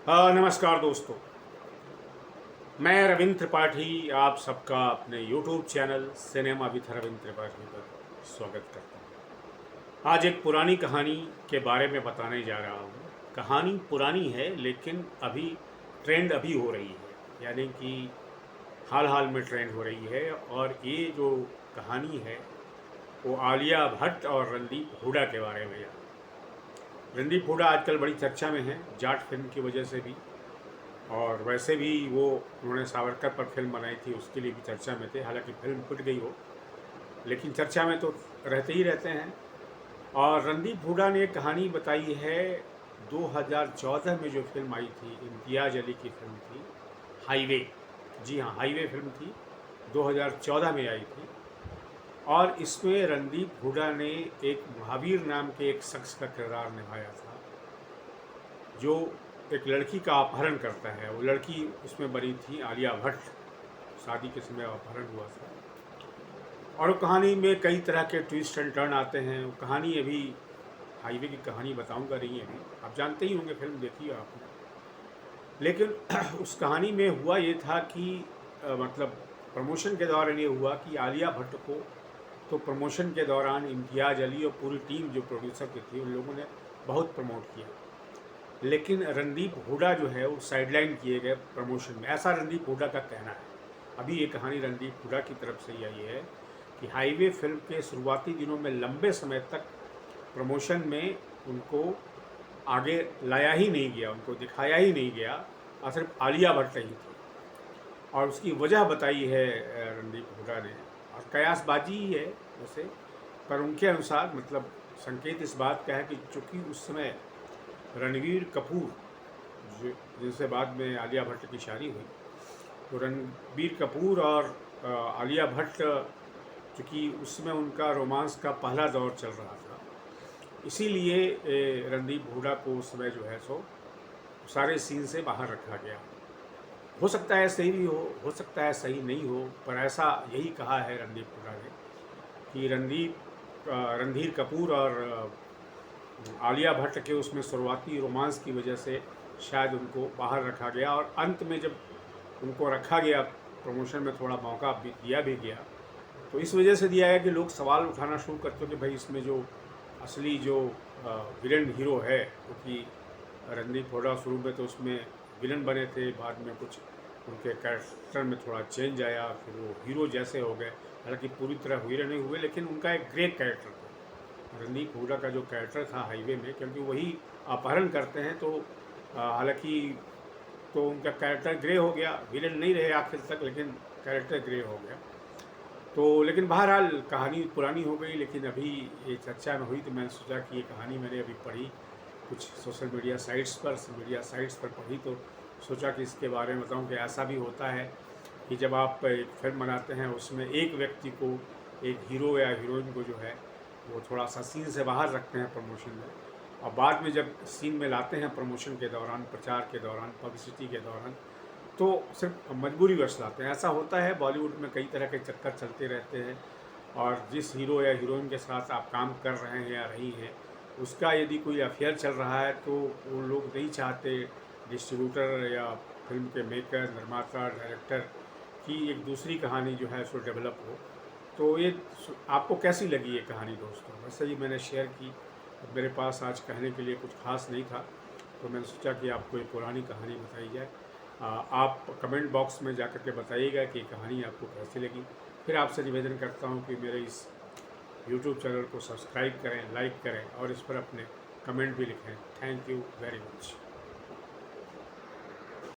नमस्कार दोस्तों। मैं रविंद्र त्रिपाठी आप सबका अपने YouTube channel cinema with Ravindra Tripathi पर स्वागत करता हूँ। आज एक पुरानी कहानी के बारे में बताने जा रहा हूँ। कहानी पुरानी है लेकिन अभी ट्रेंड अभी हो रही है, यानी कि हाल हाल में ट्रेंड हो रही है। और ये जो कहानी है वो आलिया भट्ट और रणदीप हुड्डा के बारे में है। रणदीप हुड्डा आजकल बड़ी चर्चा में है, जाट फिल्म की वजह से भी, और वैसे भी वो उन्होंने सावरकर पर फिल्म बनाई थी, उसके लिए भी चर्चा में थे। हालांकि फिल्म फट गई हो, लेकिन चर्चा में तो रहते ही रहते हैं। और रणदीप हुड्डा ने एक कहानी बताई है। 2014 में जो फिल्म आई थी, इम्तियाज़ अली की फिल्म थी हाईवे। जी हाँ, हाईवे फिल्म थी, 2014 में आई थी। और इसमें रणदीप हुड्डा ने एक महावीर नाम के एक शख्स का किरदार निभाया था, जो एक लड़की का अपहरण करता है। वो लड़की उसमें बनी थी आलिया भट्ट। शादी के समय अपहरण हुआ था। और वो कहानी में कई तरह के ट्विस्ट एंड टर्न आते हैं। वो कहानी अभी हाईवे की कहानी बताऊंगा नहीं, अभी आप जानते ही होंगे, फिल्म देखी है आपने। लेकिन उस कहानी में हुआ ये था कि मतलब प्रमोशन के दौरान ये हुआ कि आलिया भट्ट को तो प्रमोशन के दौरान इम्तियाज़ अली और पूरी टीम जो प्रोड्यूसर की थी उन लोगों ने बहुत प्रमोट किया। लेकिन रणदीप हुड्डा जो है वो साइडलाइन किए गए प्रमोशन में, ऐसा रणदीप हुड्डा का कहना है। अभी ये कहानी रणदीप हुड्डा की तरफ से ही आई है कि हाईवे फिल्म के शुरुआती दिनों में लंबे समय तक प्रमोशन में उनको आगे लाया ही नहीं गया, उनको दिखाया ही नहीं गया, और सिर्फ आलिया भट्ट ही थी। और उसकी वजह बताई है रणदीप हुड्डा ने, और कयासबाजी ही है वैसे, पर उनके अनुसार मतलब संकेत इस बात का है कि चूँकि उस समय रणवीर कपूर, जिनसे बाद में आलिया भट्ट की शादी हुई, तो रणबीर कपूर और आलिया भट्ट, चूँकि उसमें उनका रोमांस का पहला दौर चल रहा था, इसीलिए रणदीप हुड्डा को उस समय जो है सो सारे सीन से बाहर रखा गया। हो सकता है सही भी हो सकता है सही नहीं हो, पर ऐसा यही कहा है रणदीप हुड्डा ने कि रणधीर कपूर और आलिया भट्ट के उसमें शुरुआती रोमांस की वजह से शायद उनको बाहर रखा गया। और अंत में जब उनको रखा गया, प्रमोशन में थोड़ा मौका भी गया, तो इस वजह से दिया गया कि लोग सवाल उठाना शुरू करते हो कि भाई इसमें जो असली जो विलन हीरो है, क्योंकि रणदीप हुड्डा शुरू में तो उसमें विलन बने थे, बाद में कुछ उनके कैरेक्टर में थोड़ा चेंज आया, फिर वो हीरो जैसे हो गए। हालांकि पूरी तरह हीरो नहीं हुए, लेकिन उनका एक ग्रेट कैरेक्टर था रणदीप हुड्डा का जो कैरेक्टर था हाईवे में, क्योंकि वही अपहरण करते हैं। तो हालांकि तो उनका कैरेक्टर ग्रे हो गया, विलन नहीं रहे आखिर तक, लेकिन कैरेक्टर ग्रे हो गया। तो लेकिन बहरहाल कहानी पुरानी हो गई, लेकिन अभी ये चर्चा में हुई तो मैंने सोचा कि ये कहानी मैंने अभी पढ़ी कुछ सोशल मीडिया साइट्स पर पढ़ी, तो सोचा कि इसके बारे में बताऊं कि ऐसा भी होता है कि जब आप एक फिल्म बनाते हैं, उसमें एक व्यक्ति को, एक हीरो या हीरोइन को जो है वो थोड़ा सा सीन से बाहर रखते हैं प्रमोशन में, और बाद में जब सीन में लाते हैं प्रमोशन के दौरान, प्रचार के दौरान, पब्लिसिटी के दौरान, तो सिर्फ मजबूरी वश लाते हैं। ऐसा होता है, बॉलीवुड में कई तरह के चक्कर चलते रहते हैं, और जिस हीरो या हीरोइन के साथ आप काम कर रहे हैं या रही हैं, उसका यदि कोई अफेयर चल रहा है, तो वो लोग नहीं चाहते डिस्ट्रीब्यूटर या फिल्म के मेकर, निर्माता, डायरेक्टर की एक दूसरी कहानी जो है सो डेवलप हो। तो ये आपको कैसी लगी ये कहानी दोस्तों? वैसे ही मैंने शेयर की। मेरे पास आज कहने के लिए कुछ खास नहीं था, तो मैंने सोचा कि आपको एक पुरानी कहानी बताई जाए। आप कमेंट बॉक्स में जाकर के बताइएगा कि कहानी आपको कैसी लगी। फिर आपसे निवेदन करता हूँ कि मेरे इस YouTube चैनल को सब्सक्राइब करें, लाइक करें, और इस पर अपने कमेंट भी लिखें। Thank you very much.